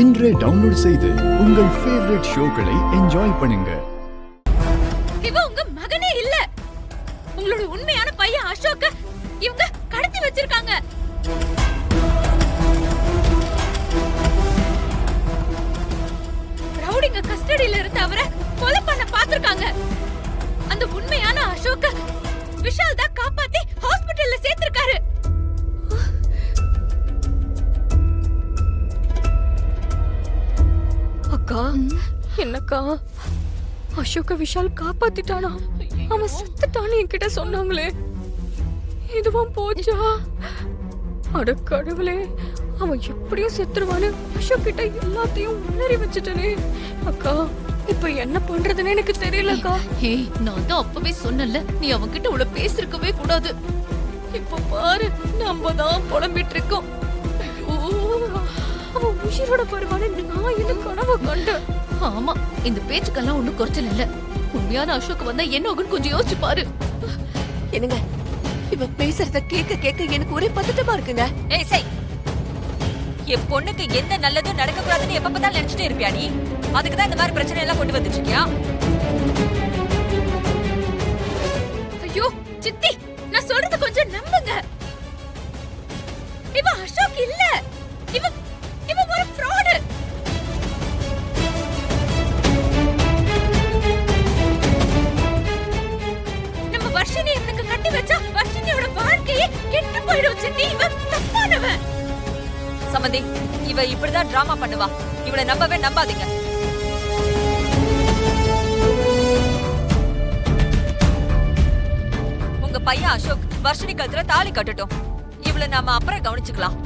இன்றே டவுன்லோட் செய்து உங்கள் ஃபேவரட் ஷோக்களை என்ஜாய் பண்ணுங்க. இவ உங்க மகனே இல்ல. உங்களோட உண்மையான பையன் அசோக்க இவங்க கடத்தி வச்சிருக்காங்க. ரவுடிங்க கஸ்டடியில இருந்து அவரை கொலை பண்ண பாத்துருக்காங்க. அந்த உண்மையான அசோக்க விஷால் தான் காப்பாத்தி ஹாஸ்பிடல்ல சேர்த்திருக்காரு. அக்கா, என்னக்கா அசோக விஷால் காப்பாத்திட்டானா? அவன் செத்துட்டான்னு என்கிட்ட சொன்னாங்களே, இதுவும் போச்சா? அட கடவுளே, அவன் எப்படியும் செத்துருவான்னு அசோக் கிட்ட எல்லாத்தையும் உளறி வச்சுட்டனே. அக்கா, இப்ப என்ன பண்றதுன்னு எனக்கு தெரியலக்கா. ஏய், நான் தான் அப்பவே சொன்னல, நீ அவன்கிட்ட உள்ள பேசிருக்கவே கூடாது. இப்ப பாரு, நம்ம தான் புலம்பிட்டு இருக்கோம். அவன் உயிரோட வருவானு நான் என்ன கனவு கண்டேன். ஆமா, இந்த பேச்சுக்கெல்லாம் ஒண்ணும் குறைச்சல் இல்ல. உண்மையான அசோக் வந்தா என்ன ஆகுன்னு கொஞ்சம் யோசிச்சு பாரு. என்னங்க, இவ பேசுறத கேட்க கேட்க எனக்கு ஒரே பதட்டமா இருக்குங்க. ஏய் செய், என் பொண்ணுக்கு எந்த நல்லதும் நடக்க கூடாதுன்னு எப்ப பார்த்தாலும் நினைச்சிட்டே இருப்பியா நீ? அதுக்குதான் இந்த மாதிரி பிரச்சனை எல்லாம் கொண்டு வந்துட்டு இருக்கியா? ஐயோ சித்தி, நான் சொல்றது கொஞ்சம் நம்புங்க. இவ அசோக் இல்ல, இவ ஒரு ஃப்ராட். நம்ம வர்ஷினி இவனுக்கு கட்டி வச்சா வர்ஷினியோட வாழ்க்கையே கெட்டு போயிடும் சித்தி. இவ தப்பானவன். சமந்தி, இவ இப்படிதான் டிராமா பண்ணுவா. இவளை நம்பவே நம்பாதீங்க. உங்க பையன் அசோக் வர்ஷினி கழுத்துல தாலி கட்டட்டும். இவளை நாம அப்புறம் கவனிச்சுக்கலாம்.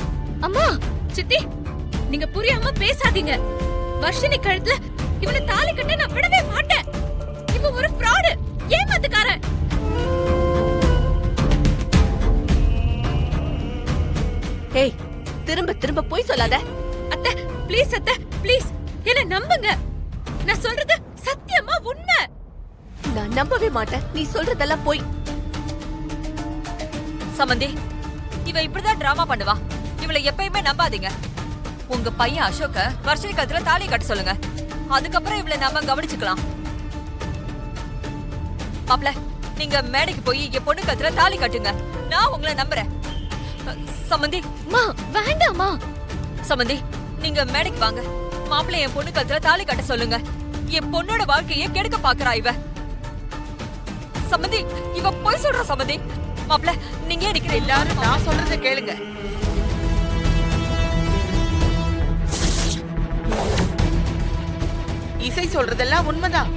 அம்மா, சித்தி, நீங்க புரியாம பேசாதீங்க. வர்ஷினி கழுத்துல இவனை தாலி கட்ட நான் விடவே மாட்டேன். இவ ஒரு ஃப்ராட், ஏமாத்துக்காரன். ஏய், திரும்ப திரும்ப போய் சொல்லாத. அத்தை ப்ளீஸ், அத்தை ப்ளீஸ் என்ன நம்புங்க. நான் சொல்றது சத்தியமா உண்மை. நான் நம்பவே மாட்டேன். நீ சொல்றதெல்லாம் போய். சமந்தி, இவ இப்படிதான் டிராமா பண்ணுவா. இவளை எப்பயுமே நம்பாதீங்க. உங்க பையன் அசோக்க வர்ஷினி கழுத்துல தாலி கட்ட சொல்லுங்க. அதுக்கப்புறம் இவளை நாம கவனிச்சுக்கலாம். மாப்ள, நீங்க மேடைக்கு போய் என் பொண்ணு கழுத்துல தாலி கட்டுங்க. நான் உங்களை நம்புறேன். சமந்தி, மா வேண்டாமா. சமந்தி, நீங்க மேடைக்கு வாங்க. மாப்பிள்ளை என் பொண்ணு கழுத்துல தாலி கட்ட சொல்லுங்க. என் பொண்ணோட வாழ்க்கையை கெடுக்க பாக்குறா இவ. சமந்தி, இவ போய் சொல்றா. சமந்தி மாப்பிள்ள, நீங்க நிக்கிற எல்லாரும் நான் சொல்றத கேளுங்க. இசை சொல்றதெல்லாம் உண்மைதான்.